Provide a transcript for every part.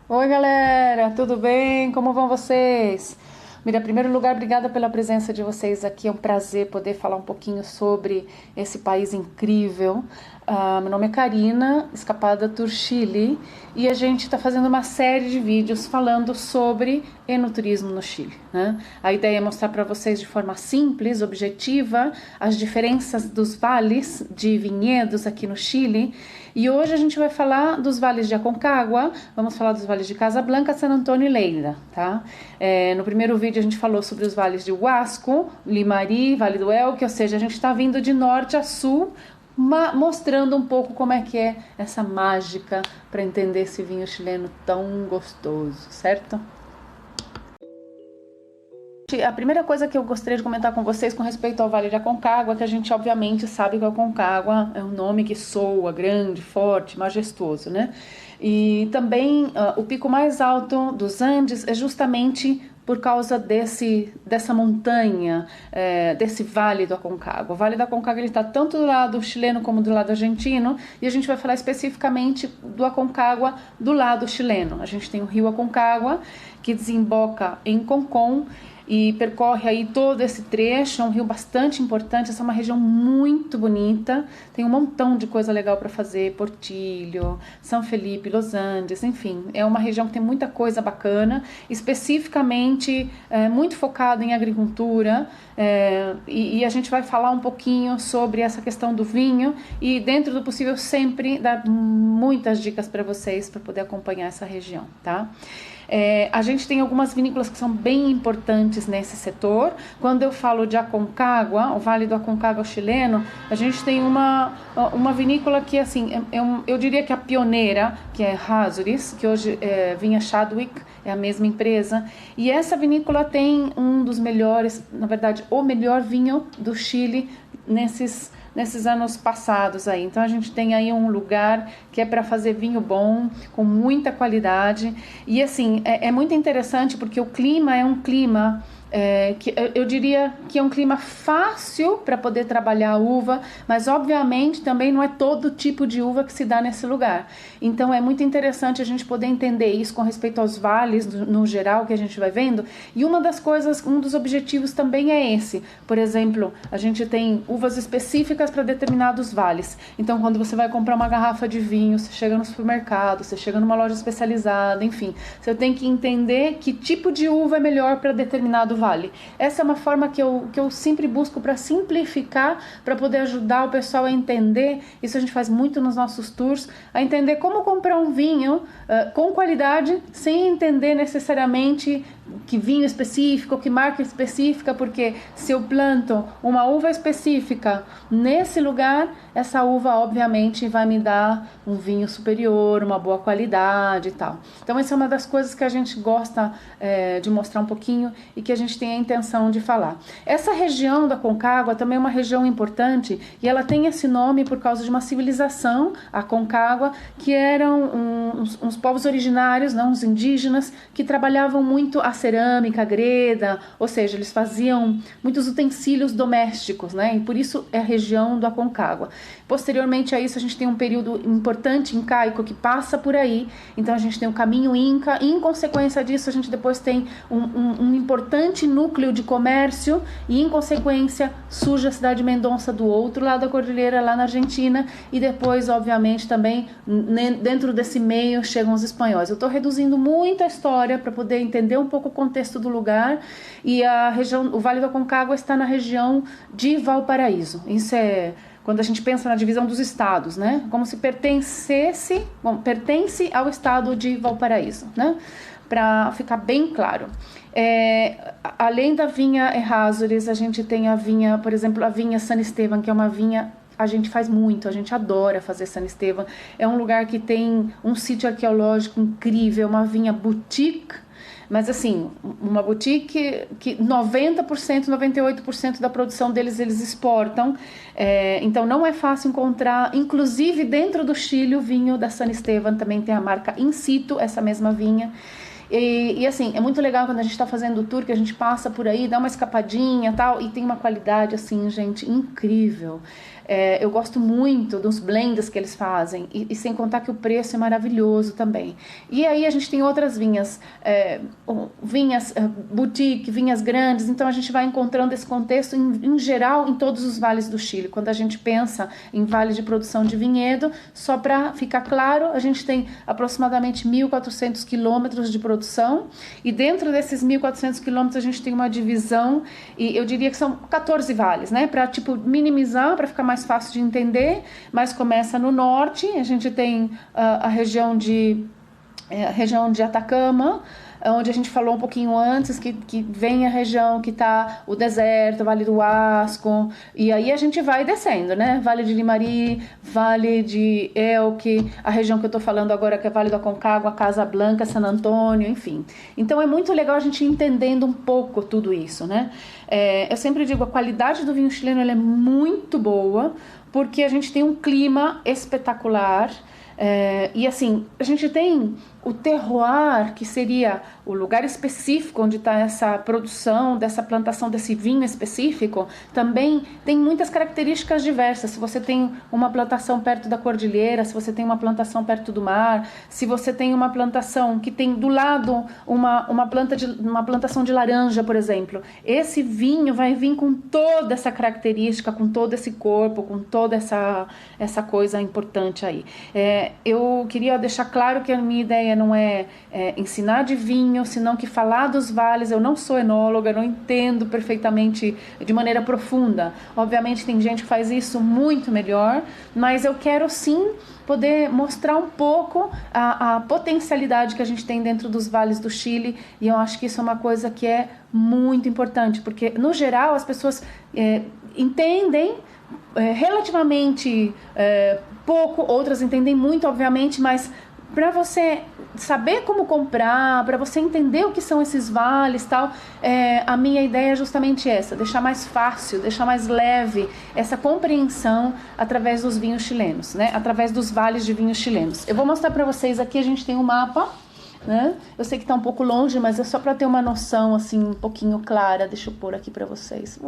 Oi, galera, tudo bem? Como vão vocês? Mira, em primeiro lugar, obrigada pela presença de vocês aqui. É um prazer poder falar um pouquinho sobre esse país incrível. Meu nome é Karina, escapada do Chile, e a gente está fazendo uma série de vídeos falando sobre enoturismo no Chile, né? A ideia é mostrar para vocês de forma simples, objetiva, as diferenças dos vales de vinhedos aqui no Chile. E hoje a gente vai falar dos vales de Aconcagua, vamos falar dos vales de Casablanca, San Antônio e Lleida, tá? No primeiro vídeo a gente falou sobre os vales de Huasco, Limari, Vale do Elqui, ou seja, a gente está vindo de norte a sul, mostrando um pouco como é que é essa mágica para entender esse vinho chileno tão gostoso, certo? A primeira coisa que eu gostaria de comentar com vocês com respeito ao Vale de Aconcagua é que a gente obviamente sabe que o Aconcagua é um nome que soa grande, forte, majestoso, né? E também o pico mais alto dos Andes é justamente por causa dessa montanha, desse Vale do Aconcagua. O Vale do Aconcagua está tanto do lado chileno como do lado argentino, e a gente vai falar especificamente do Aconcagua do lado chileno. A gente tem o rio Aconcagua, que desemboca em Concón, e percorre aí todo esse trecho. É um rio bastante importante. Essa é uma região muito bonita, tem um montão de coisa legal para fazer, Portillo, São Felipe, Los Andes, enfim, é uma região que tem muita coisa bacana, especificamente muito focada em agricultura, e a gente vai falar um pouquinho sobre essa questão do vinho e, dentro do possível, sempre dar muitas dicas para vocês para poder acompanhar essa região, tá? A gente tem algumas vinícolas que são bem importantes nesse setor. Quando eu falo de Aconcagua, o Vale do Aconcagua chileno, a gente tem uma vinícola que, assim, eu diria que a pioneira, que é Rasuris, que hoje vinha Chadwick, é a mesma empresa, e essa vinícola tem um dos melhores, na verdade, o melhor vinho do Chile nesses anos passados aí. Então a gente tem aí um lugar que é para fazer vinho bom, com muita qualidade, e assim, é muito interessante porque o clima é um clima que eu diria que é um clima fácil para poder trabalhar a uva, mas obviamente também não é todo tipo de uva que se dá nesse lugar. Então é muito interessante a gente poder entender isso com respeito aos vales no geral que a gente vai vendo. E uma das coisas, um dos objetivos também é esse. Por exemplo, a gente tem uvas específicas para determinados vales. Então, quando você vai comprar uma garrafa de vinho, você chega no supermercado, você chega numa loja especializada, enfim, você tem que entender que tipo de uva é melhor para determinado vale. Essa é uma forma que eu sempre busco para simplificar, para poder ajudar o pessoal a entender. Isso a gente faz muito nos nossos tours, a entender como comprar um vinho com qualidade, sem entender necessariamente que vinho específico, que marca específica, porque se eu planto uma uva específica nesse lugar, essa uva obviamente vai me dar um vinho superior, uma boa qualidade e tal. Então essa é uma das coisas que a gente gosta de mostrar um pouquinho e que a gente tem a intenção de falar. Essa região da Aconcagua também é uma região importante, e ela tem esse nome por causa de uma civilização, a Aconcagua, que eram uns povos originários, não, uns indígenas, que trabalhavam muito a cerâmica, a greda, ou seja, eles faziam muitos utensílios domésticos, né? E por isso é a região do Aconcagua. Posteriormente a isso, a gente tem um período importante incaico que passa por aí. Então a gente tem o caminho Inca, e em consequência disso a gente depois tem um importante núcleo de comércio, e em consequência surge a cidade de Mendonça do outro lado da cordilheira, lá na Argentina, e depois obviamente também dentro desse meio chegam os espanhóis. Eu estou reduzindo muito a história para poder entender um pouco o contexto do lugar, e a região, o Vale do Aconcagua está na região de Valparaíso. Isso é quando a gente pensa na divisão dos estados, né? Como se pertence ao estado de Valparaíso, né? Para ficar bem claro. Além da vinha Errázuriz, a gente tem a vinha, por exemplo, a vinha San Esteban, que é uma vinha a gente faz muito, a gente adora fazer San Esteban. É um lugar que tem um sítio arqueológico incrível, uma vinha boutique, mas assim, uma boutique que 90%, 98% da produção deles eles exportam. Então não é fácil encontrar, inclusive dentro do Chile, o vinho da San Esteban também tem a marca In Situ, essa mesma vinha. E assim, é muito legal quando a gente está fazendo o tour, que a gente passa por aí, dá uma escapadinha e tal, e tem uma qualidade assim, gente, incrível. Eu gosto muito dos blends que eles fazem, e sem contar que o preço é maravilhoso também. E aí a gente tem outras vinhas, vinhas boutique, vinhas grandes, então a gente vai encontrando esse contexto em geral em todos os vales do Chile. Quando a gente pensa em vale de produção de vinhedo, só para ficar claro, a gente tem aproximadamente 1.400 quilômetros de produção, e dentro desses 1.400 quilômetros a gente tem uma divisão, e eu diria que são 14 vales, né, para minimizar, para ficar mais fácil de entender, mas começa no norte, a gente tem a região de Atacama, onde a gente falou um pouquinho antes, que vem a região que está o deserto, Vale do Asco, e aí a gente vai descendo, né? Vale de Limari, Vale de Elqui, a região que eu estou falando agora, que é Vale do Aconcagua, Casa Blanca, San Antônio, enfim. Então é muito legal a gente ir entendendo um pouco tudo isso, né? Eu sempre digo, a qualidade do vinho chileno ela é muito boa, porque a gente tem um clima espetacular, e assim, a gente tem o terroir, que seria o lugar específico onde está essa produção, dessa plantação desse vinho específico, também tem muitas características diversas. Se você tem uma plantação perto da cordilheira, se você tem uma plantação perto do mar, se você tem uma plantação que tem do lado uma plantação de laranja, por exemplo, esse vinho vai vir com toda essa característica, com todo esse corpo, com toda essa coisa importante aí. Eu queria deixar claro que a minha ideia não é ensinar de vinho, senão que falar dos vales. Eu não sou enóloga, não entendo perfeitamente de maneira profunda. Obviamente tem gente que faz isso muito melhor, mas eu quero sim poder mostrar um pouco a potencialidade que a gente tem dentro dos vales do Chile, e eu acho que isso é uma coisa que é muito importante, porque no geral as pessoas entendem relativamente pouco, outras entendem muito, obviamente, mas para você saber como comprar, para você entender o que são esses vales e tal, a minha ideia é justamente essa, deixar mais fácil, deixar mais leve essa compreensão através dos vinhos chilenos, né? Através dos vales de vinhos chilenos. Eu vou mostrar para vocês aqui, a gente tem um mapa, né? Eu sei que está um pouco longe, mas é só para ter uma noção assim um pouquinho clara. Deixa eu pôr aqui para vocês.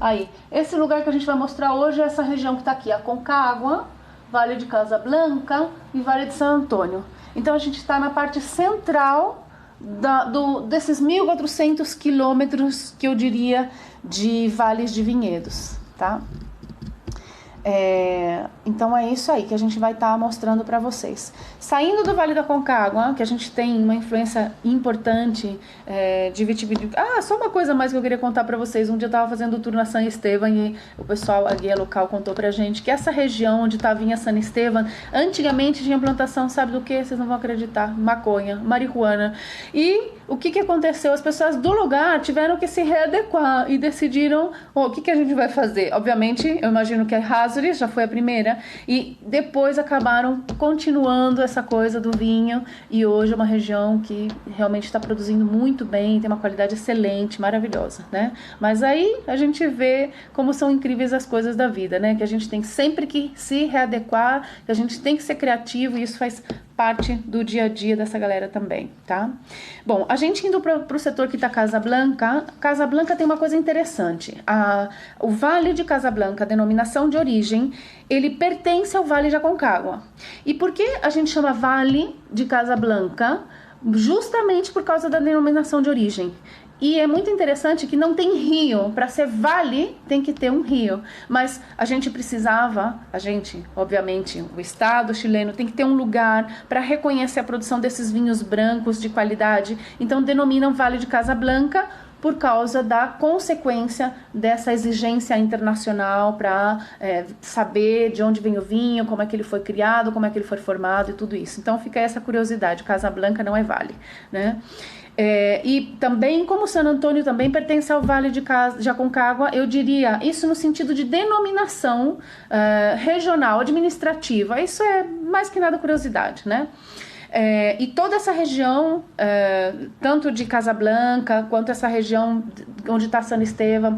Aí, esse lugar que a gente vai mostrar hoje é essa região que está aqui, a Aconcagua, Vale de Casa Blanca e Vale de San Antônio. Então a gente está na parte central desses 1.400 quilômetros, que eu diria, de vales de vinhedos, tá? Então é isso aí que a gente vai estar mostrando para vocês. Saindo do Vale da Aconcagua, que a gente tem uma influência importante de vitivinicultura. Só uma coisa mais que eu queria contar para vocês. Um dia eu estava fazendo o tour na San Esteban e o pessoal, a guia local, contou pra gente que essa região onde tá a vinha San Esteban, antigamente tinha plantação, sabe do que? Vocês não vão acreditar. Maconha, marihuana. E o que aconteceu? As pessoas do lugar tiveram que se readequar e decidiram, o que a gente vai fazer? Obviamente, eu imagino que a Errázuriz já foi a primeira, e depois acabaram continuando essa coisa do vinho, e hoje é uma região que realmente está produzindo muito bem, tem uma qualidade excelente, maravilhosa, né? Mas aí a gente vê como são incríveis as coisas da vida, né? Que a gente tem sempre que se readequar, que a gente tem que ser criativo, e isso faz parte do dia a dia dessa galera também, tá? Bom, a gente indo para o setor que está Casa Blanca tem uma coisa interessante. O Vale de Casa Blanca, a denominação de origem, ele pertence ao Vale de Aconcagua. E por que a gente chama Vale de Casa Blanca? Justamente por causa da denominação de origem. E é muito interessante que não tem rio. Para ser vale, tem que ter um rio. Mas a gente precisava, obviamente, o Estado chileno tem que ter um lugar para reconhecer a produção desses vinhos brancos de qualidade. Então denominam Vale de Casa Blanca por causa da consequência dessa exigência internacional para saber de onde vem o vinho, como é que ele foi criado, como é que ele foi formado e tudo isso. Então fica essa curiosidade, Casa Blanca não é vale, né? E também, como San Antônio também pertence ao Vale de Aconcagua, eu diria isso no sentido de denominação regional, administrativa. Isso é mais que nada curiosidade, né? E toda essa região, tanto de Casablanca, quanto essa região onde está San Esteban,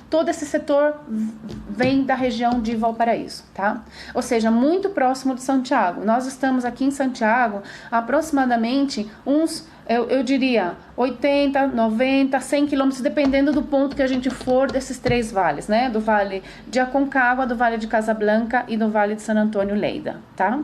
todo esse setor vem da região de Valparaíso, tá? Ou seja, muito próximo de Santiago. Nós estamos aqui em Santiago aproximadamente uns, eu diria, 80, 90, 100 quilômetros, dependendo do ponto que a gente for desses 3 vales, né? Do Vale de Aconcagua, do Vale de Casablanca e do Vale de San Antônio Lleida, tá?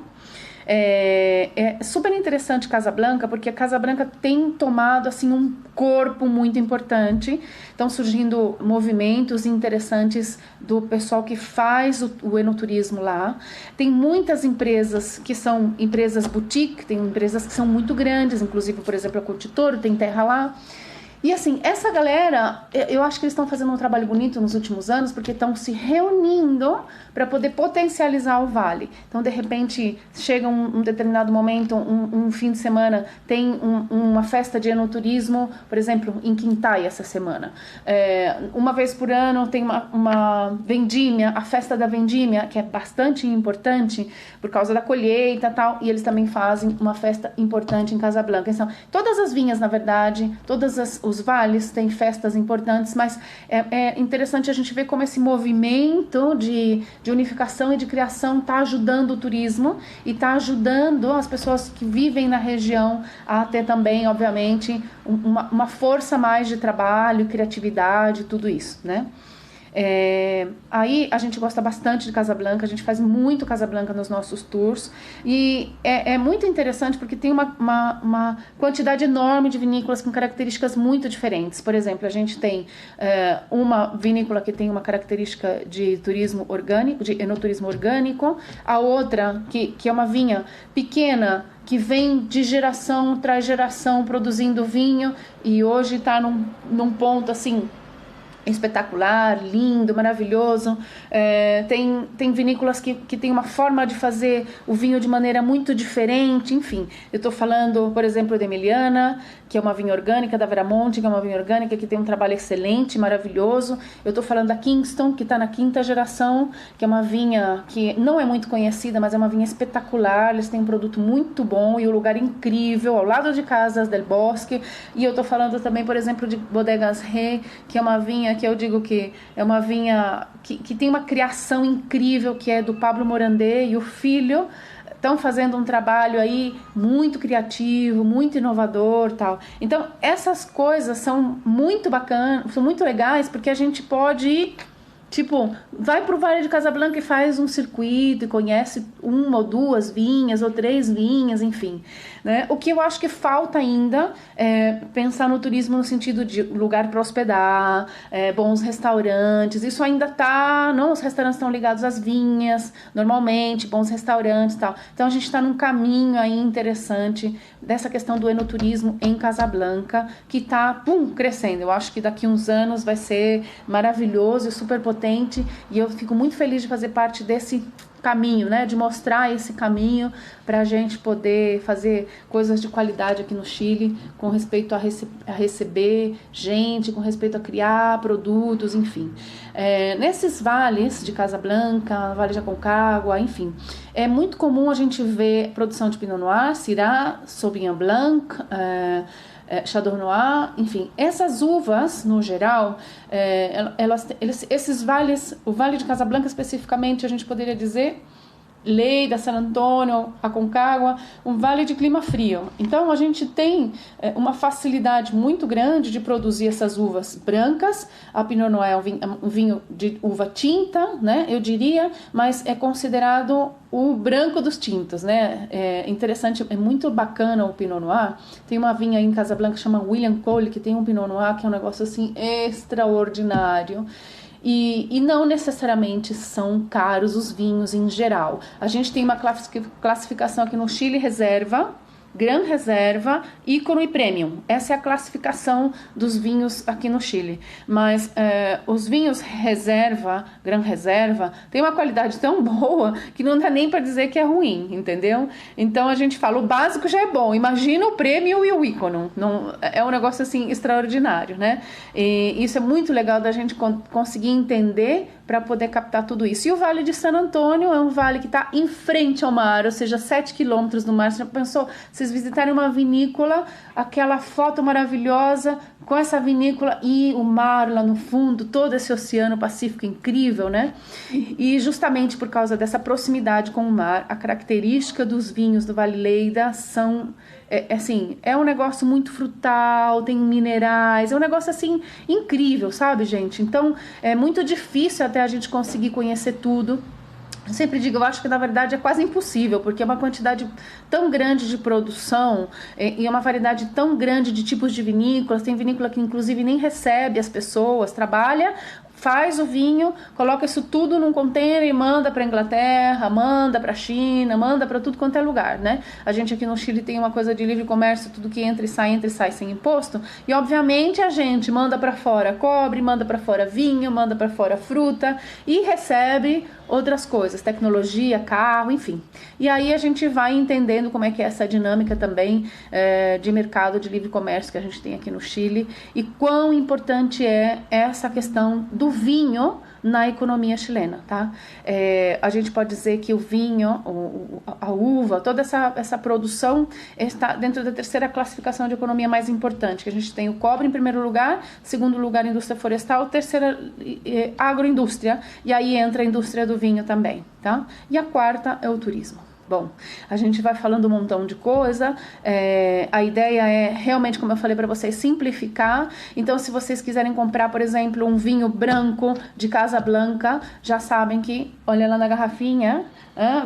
É super interessante Casablanca, porque Casablanca tem tomado assim um corpo muito importante. Estão surgindo movimentos interessantes do pessoal que faz o enoturismo lá. Tem muitas empresas que são empresas boutique, tem empresas que são muito grandes, inclusive, por exemplo, a Couto tem terra lá. E assim, essa galera, eu acho que eles estão fazendo um trabalho bonito nos últimos anos, porque estão se reunindo para poder potencializar o vale. Então, de repente, chega um determinado momento, um fim de semana, tem uma festa de enoturismo, por exemplo, em Quintai essa semana. Uma vez por ano tem uma vendimia, a festa da vendimia, que é bastante importante por causa da colheita e tal, e eles também fazem uma festa importante em Casablanca. Então, todas as vinhas, na verdade, os vales têm festas importantes, mas é interessante a gente ver como esse movimento de unificação e de criação está ajudando o turismo e está ajudando as pessoas que vivem na região a ter também, obviamente, uma força mais de trabalho, criatividade, tudo isso, né? Aí a gente gosta bastante de Casablanca, a gente faz muito Casablanca nos nossos tours e é muito interessante porque tem uma quantidade enorme de vinícolas com características muito diferentes. Por exemplo, a gente tem uma vinícola que tem uma característica de turismo orgânico, de enoturismo orgânico, a outra que é uma vinha pequena que vem de geração tras geração produzindo vinho e hoje está num ponto assim espetacular, lindo, maravilhoso. Tem vinícolas que tem uma forma de fazer o vinho de maneira muito diferente, enfim. Eu estou falando, por exemplo, de Emiliana, que é uma vinha orgânica, da Veramonte, que é uma vinha orgânica que tem um trabalho excelente, maravilhoso. Eu estou falando da Kingston, que está na 5ª geração, que é uma vinha que não é muito conhecida, mas é uma vinha espetacular. Eles têm um produto muito bom e um lugar incrível, ao lado de Casas del Bosque. E eu estou falando também, por exemplo, de Bodegas Rey, que é uma vinha que eu digo que é uma vinha que tem uma criação incrível, que é do Pablo Morandé e o filho. Estão fazendo um trabalho aí muito criativo, muito inovador, tal. Então, essas coisas são muito bacanas, são muito legais, porque a gente pode ir, tipo, vai pro Vale de Casablanca e faz um circuito e conhece 1 ou 2 vinhas ou 3 vinhas, enfim, né? O que eu acho que falta ainda é pensar no turismo no sentido de lugar para hospedar, bons restaurantes. Isso ainda tá, não, os restaurantes estão ligados às vinhas, normalmente, bons restaurantes e tal. Então a gente está num caminho aí interessante dessa questão do enoturismo em Casablanca, que tá, crescendo. Eu acho que daqui uns anos vai ser maravilhoso e super potente, e eu fico muito feliz de fazer parte desse caminho, né, de mostrar esse caminho para a gente poder fazer coisas de qualidade aqui no Chile, com respeito a receber gente, com respeito a criar produtos, enfim. Nesses vales de Casablanca, Vale de Aconcagua, enfim, é muito comum a gente ver produção de Pinot Noir, Syrah, Sauvignon Blanc, Chardonnay Noir, enfim, essas uvas, no geral, esses vales, o Vale de Casablanca especificamente, a gente poderia dizer, Lleida, San Antônio, Aconcagua, um vale de clima frio. Então a gente tem uma facilidade muito grande de produzir essas uvas brancas. A Pinot Noir é um vinho de uva tinta, né, eu diria, mas é considerado o branco dos tintos, né? É interessante, é muito bacana o Pinot Noir. Tem uma vinha aí em Casablanca que chama William Cole, que tem um Pinot Noir que é um negócio assim extraordinário. E não necessariamente são caros os vinhos em geral. A gente tem uma classificação aqui no Chile: reserva, Gran Reserva, Ícone e Premium. Essa é a classificação dos vinhos aqui no Chile. Mas os vinhos reserva, Gran Reserva, tem uma qualidade tão boa que não dá nem para dizer que é ruim, entendeu? Então a gente fala, o básico já é bom, imagina o Premium e o Ícone. Não, é um negócio assim extraordinário, né? E isso é muito legal da gente conseguir entender para poder captar tudo isso. E o Vale de San Antônio é um vale que está em frente ao mar, ou seja, 7 quilômetros do mar. Você já pensou, vocês visitarem uma vinícola, aquela foto maravilhosa com essa vinícola e o mar lá no fundo, todo esse oceano Pacífico incrível, né? E justamente por causa dessa proximidade com o mar, a característica dos vinhos do Vale Lleida são, assim, é um negócio muito frutal, tem minerais, é um negócio assim incrível, sabe, gente? Então é muito difícil até a gente conseguir conhecer tudo. Eu sempre digo, eu acho que na verdade é quase impossível, porque é uma quantidade tão grande de produção e é uma variedade tão grande de tipos de vinícolas. Tem vinícola que inclusive nem recebe as pessoas, trabalha, faz o vinho, coloca isso tudo num container e manda para Inglaterra, manda para China, manda para tudo quanto é lugar, né? A gente aqui no Chile tem uma coisa de livre comércio, tudo que entra e sai sem imposto. E obviamente a gente manda para fora cobre, manda para fora vinho, manda para fora fruta e recebe outras coisas, tecnologia, carro, enfim. E aí a gente vai entendendo como é que é essa dinâmica também de mercado de livre comércio que a gente tem aqui no Chile e quão importante é essa questão do vinho na economia chilena, tá? A gente pode dizer que o vinho, a uva, toda essa produção está dentro da terceira classificação de economia mais importante, que a gente tem o cobre em primeiro lugar, segundo lugar indústria florestal, terceira agroindústria, e aí entra a indústria do vinho também, tá? E a quarta é o turismo. Bom, a gente vai falando um montão de coisa, a ideia é realmente, como eu falei para vocês, simplificar. Então, se vocês quiserem comprar, por exemplo, um vinho branco de Casablanca, já sabem que, olha lá na garrafinha,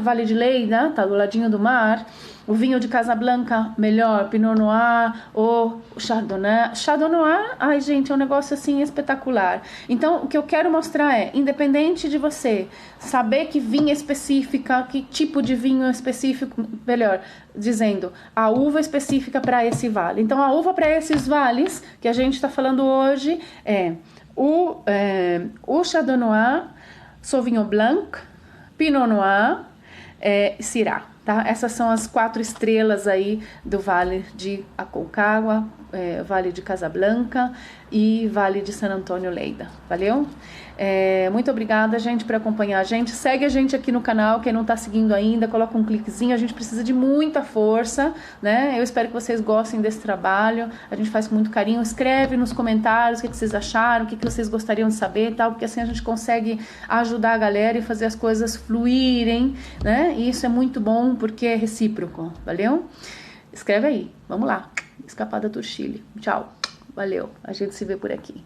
Vale de Lleida, tá do ladinho do mar. O vinho de Casablanca, melhor, Pinot Noir ou Chardonnay. Chardonnay, ai gente, é um negócio assim espetacular. Então, o que eu quero mostrar é, independente de você saber que vinho específica, que tipo de vinho específico, melhor, dizendo, a uva específica para esse vale. Então, a uva para esses vales que a gente está falando hoje é o Chardonnay, Sauvignon Blanc, Pinot Noir, Syrah. Tá? Essas são as 4 estrelas aí do Vale de Aconcagua, Vale de Casablanca e Vale de San Antônio Lleida. Valeu? Muito obrigada, gente, por acompanhar a gente. Segue a gente aqui no canal, quem não está seguindo ainda, coloca um cliquezinho. A gente precisa de muita força, né? Eu espero que vocês gostem desse trabalho. A gente faz com muito carinho. Escreve nos comentários o que vocês acharam, o que vocês gostariam de saber e tal, porque assim a gente consegue ajudar a galera e fazer as coisas fluírem, né? E isso é muito bom porque é recíproco. Valeu? Escreve aí. Vamos lá. Escapada do Chile. Tchau. Valeu. A gente se vê por aqui.